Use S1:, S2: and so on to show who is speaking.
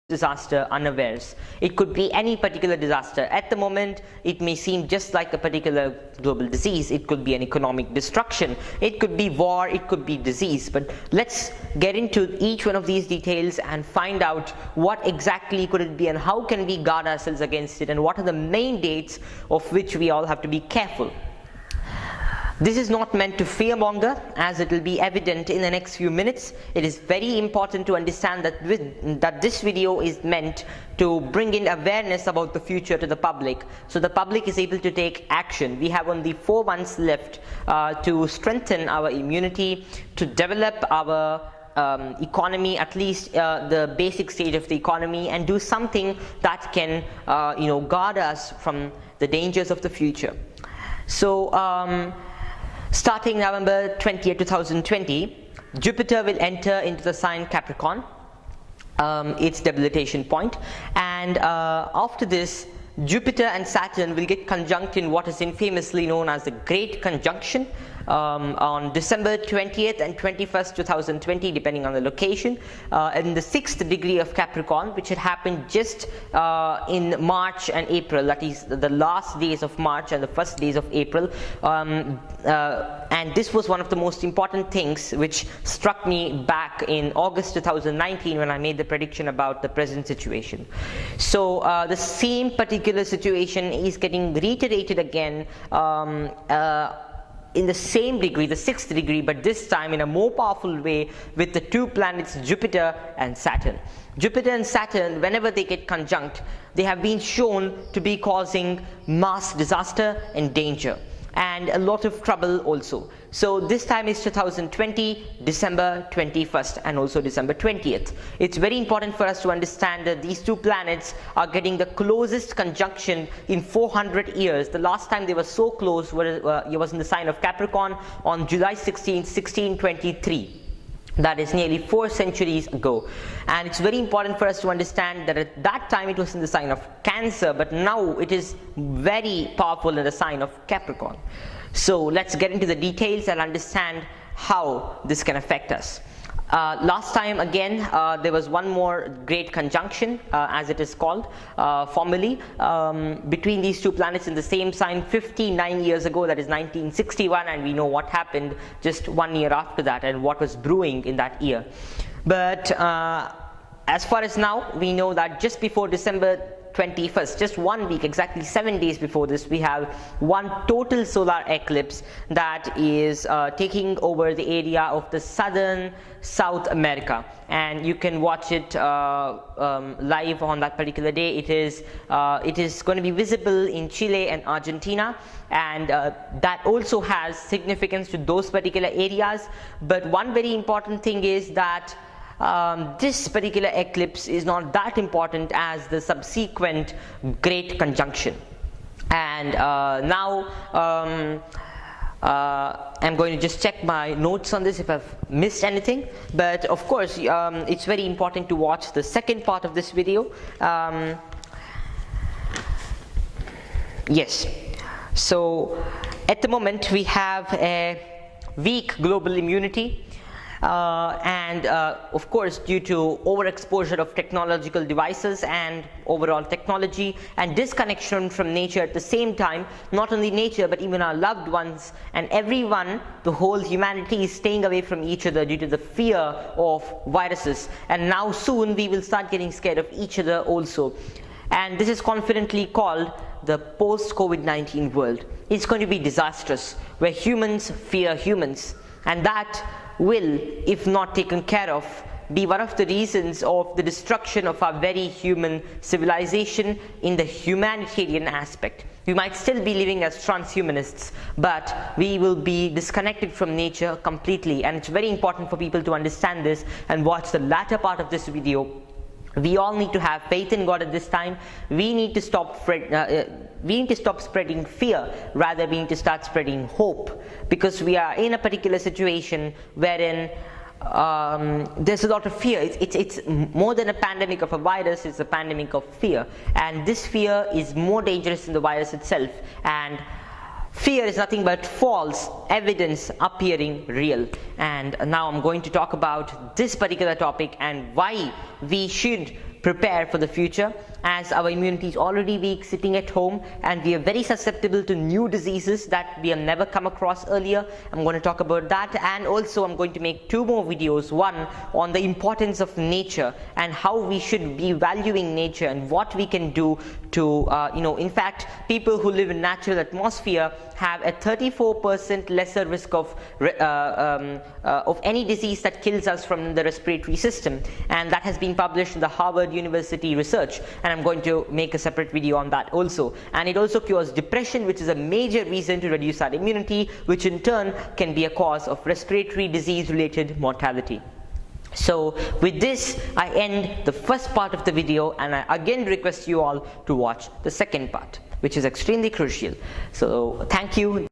S1: disaster unawares. It could be any particular disaster. At the moment, it may seem just like a particular global disease. It could be an economic destruction. It could be war. It could be disease. But let's get into each one of these details and find out what exactly could it be and how can we guard ourselves against it and what are the main dates of which we all have to be careful. This is not meant to fearmonger, as it will be evident in the next few minutes. It is very important to understand that this video is meant to bring in awareness about the future to the public, so the public is able to take action. We have only 4 months left to strengthen our immunity, to develop our economy, at least the basic stage of the economy, and do something that can guard us from the dangers of the future. So starting November 20th, 2020, Jupiter will enter into the sign Capricorn, its debilitation point, and after this, Jupiter and Saturn will get conjunct in what is infamously known as the Great Conjunction on December 20th and 21st, 2020, depending on the location, in the 6th degree of Capricorn, which had happened just in March and April, that is the last days of March and the first days of April. And this was one of the most important things which struck me back in August 2019 when I made the prediction about the present situation. So the same particular situation is getting reiterated again in the same degree, the 6th degree, but this time in a more powerful way with the 2 planets Jupiter and Saturn. Jupiter and Saturn, whenever they get conjunct, they have been shown to be causing mass disaster and danger, and a lot of trouble also. So this time is 2020, December 21st and also December 20th. It's very important for us to understand that these 2 planets are getting the closest conjunction in 400 years. The last time they were so close was in the sign of Capricorn on July 16, 1623. That is nearly 4 centuries ago, and it's very important for us to understand that at that time it was in the sign of Cancer, but now it is very powerful in the sign of Capricorn. So let's get into the details and understand how this can affect us. Last time again there was one more great conjunction, as it is called formally, between these 2 planets in the same sign 59 years ago, that is 1961, and we know what happened just 1 year after that and what was brewing in that year. But as far as now, we know that just before December 21st, just 1 week, exactly 7 days before this, we have one total solar eclipse that is taking over the area of the southern South America, and you can watch it live on that particular day. It is going to be visible in Chile and Argentina, and that also has significance to those particular areas. But one very important thing is that this particular eclipse is not that important as the subsequent great conjunction. And now I'm going to just check my notes on this if I've missed anything, but of course it's very important to watch the second part of this video. Yes, so at the moment we have a weak global immunity, and of course due to overexposure of technological devices and overall technology and disconnection from nature at the same time. Not only nature but even our loved ones and everyone, the whole humanity is staying away from each other due to the fear of viruses, and now soon we will start getting scared of each other also. And this is confidently called the post-COVID-19 world. It's going to be disastrous, where humans fear humans, and that will, if not taken care of, be one of the reasons of the destruction of our very human civilization in the humanitarian aspect. We might still be living as transhumanists, but we will be disconnected from nature completely, and it's very important for people to understand this and watch the latter part of this video. We all need to have faith in God at this time. We need to stop spreading fear. Rather, we need to start spreading hope, because we are in a particular situation wherein there's a lot of fear. It's more than a pandemic of a virus, it's a pandemic of fear, and this fear is more dangerous than the virus itself. And fear is nothing but false evidence appearing real. And now I'm going to talk about this particular topic and why we should prepare for the future, as our immunity is already weak sitting at home and we are very susceptible to new diseases that we have never come across earlier. I'm going to talk about that, and also I'm going to make 2 more videos, one on the importance of nature and how we should be valuing nature and what we can do to in fact, people who live in natural atmosphere have a 34% lesser risk of any disease that kills us from the respiratory system, and that has been published in the Harvard University research, and I'm going to make a separate video on that also. And it also cures depression, which is a major reason to reduce our immunity, which in turn can be a cause of respiratory disease related mortality. So with this, I end the first part of the video, and I again request you all to watch the second part, which is extremely crucial. So thank you.